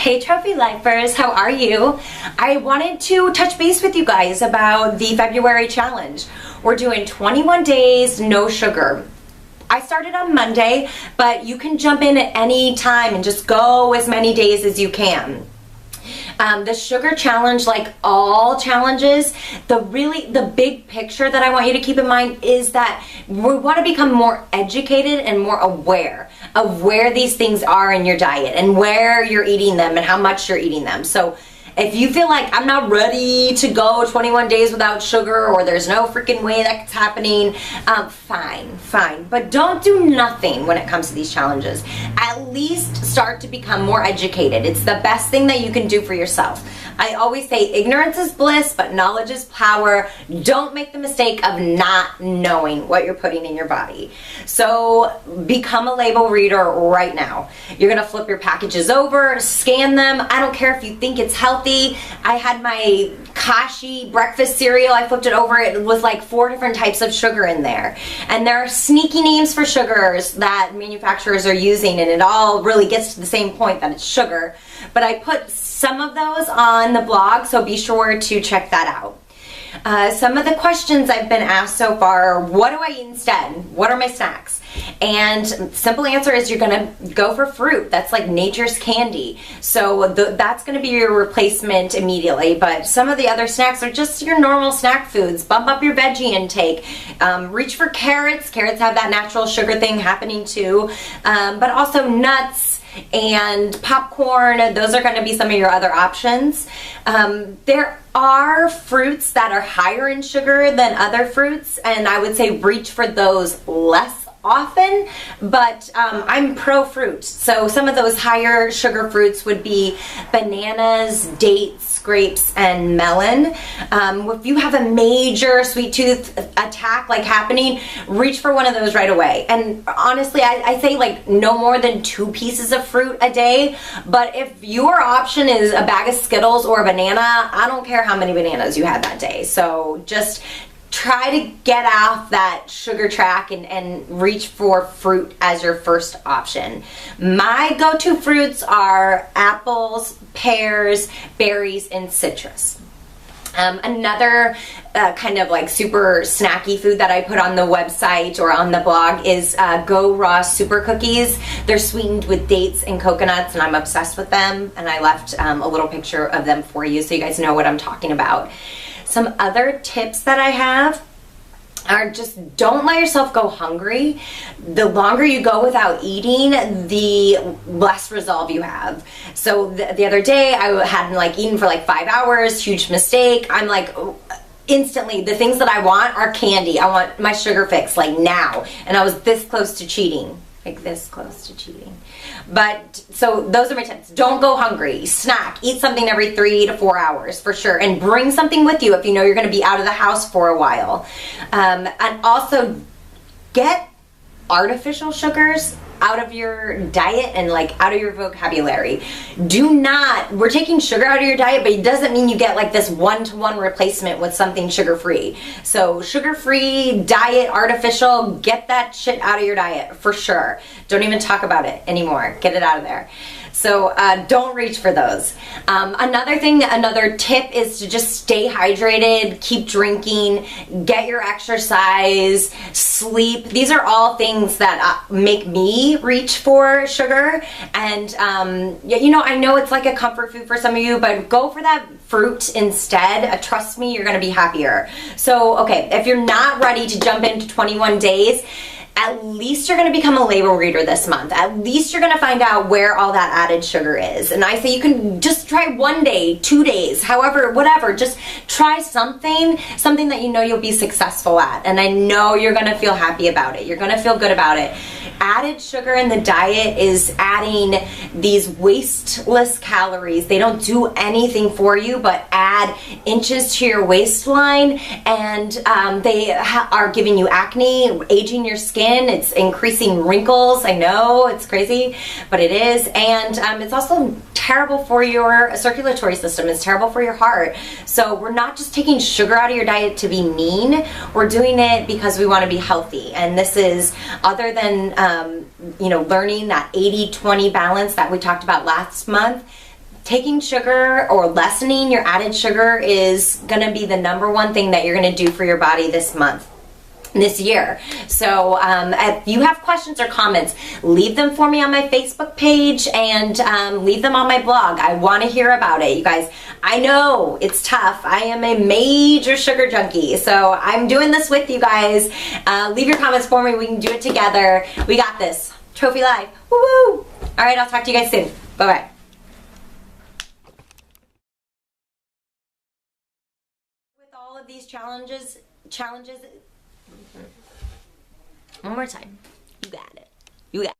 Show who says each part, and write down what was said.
Speaker 1: Hey Trophy Lifers, how are you? I wanted to touch base with you guys about the February challenge. We're doing 21 days, no sugar. I started on Monday, but you can jump in at any time and just go as many days as you can. The sugar challenge, like all challenges, the big picture that I want you to keep in mind is that we want to become more educated and more aware of where these things are in your diet and where you're eating them and how much you're eating them. So if you feel like I'm not ready to go 21 days without sugar, or there's no freaking way that's happening, fine. But don't do nothing when it comes to these challenges. At least start to become more educated. It's the best thing that you can do for yourself. I always say ignorance is bliss, but knowledge is power. Don't make the mistake of not knowing what you're putting in your body. So become a label reader right now. You're gonna flip your packages over, scan them. I don't care if you think it's healthy. I had my Kashi breakfast cereal. I flipped it over. It was like 4 different types of sugar in there. And there are sneaky names for sugars that manufacturers are using, and it all really gets to the same point that it's sugar. But I put some of those on the blog, so be sure to check that out. Some of the questions I've been asked so far are, what do I eat instead? What are my snacks? And simple answer is you're gonna go for fruit. That's like nature's candy. So that's gonna be your replacement immediately. But some of the other snacks are just your normal snack foods. Bump up your veggie intake. Reach for carrots. Carrots have that natural sugar thing happening too. But also nuts and popcorn. Those are going to be some of your other options. There are fruits that are higher in sugar than other fruits, and I would say reach for those less often, but I'm pro fruit. So some of those higher sugar fruits would be bananas, dates, grapes, and melon. If you have a major sweet tooth attack like happening, reach for one of those right away. And honestly, I say like no more than 2 pieces of fruit a day. But if your option is a bag of Skittles or a banana, I don't care how many bananas you had that day. So just try to get off that sugar track and reach for fruit as your first option. My go-to fruits are apples, pears, berries, and citrus. Another kind of like super snacky food that I put on the website or on the blog is Go Raw Super Cookies. They're sweetened with dates and coconuts, and I'm obsessed with them, and I left a little picture of them for you so you guys know what I'm talking about. Some other tips that I have are just don't let yourself go hungry. The longer you go without eating, the less resolve you have. So the other day I had like eaten for like 5 hours, huge mistake. I'm like, instantly the things that I want are candy. I want my sugar fix like now. And I was this close to cheating. Like this close to cheating. But so those are my tips. Don't go hungry. Snack. Eat something every 3 to 4 hours for sure. And bring something with you if you know you're going to be out of the house for a while. And also get artificial sugars out of your diet and like out of your vocabulary. We're taking sugar out of your diet, but it doesn't mean you get like this one-to-one replacement with something sugar-free. So sugar-free, diet, artificial, get that shit out of your diet for sure. Don't even talk about it anymore. Get it out of there. So don't reach for those. Another tip is to just stay hydrated, keep drinking, get your exercise, sleep. These are all things that make me reach for sugar. And you know, I know it's like a comfort food for some of you, but go for that fruit instead. Trust me, you're gonna be happier. So, okay, if you're not ready to jump into 21 days, at least you're going to become a label reader this month. At least you're going to find out where all that added sugar is. And I say you can just try 1 day, 2 days, however, whatever. Just try something that you know you'll be successful at. And I know you're going to feel happy about it. You're going to feel good about it. Added sugar in the diet is adding these wasteless calories. They don't do anything for you but add inches to your waistline, and they are giving you acne, aging your skin. It's increasing wrinkles. I know it's crazy, but it is. And it's also terrible for your circulatory system. It's terrible for your heart. So we're not just taking sugar out of your diet to be mean. We're doing it because we want to be healthy. And this is, other than you know, learning that 80-20 balance that we talked about last month, taking sugar or lessening your added sugar is gonna be the #1 thing that you're gonna do for your body this month, this year. So if you have questions or comments, leave them for me on my Facebook page and leave them on my blog. I want to hear about it, you guys. I know it's tough. I am a major sugar junkie, so I'm doing this with you guys. Leave your comments for me. We can do it together. We got this. Trophy Life. Woo-woo! All right, I'll talk to you guys soon. Bye-bye. With all of these challenges, one more time. You got it. You got it.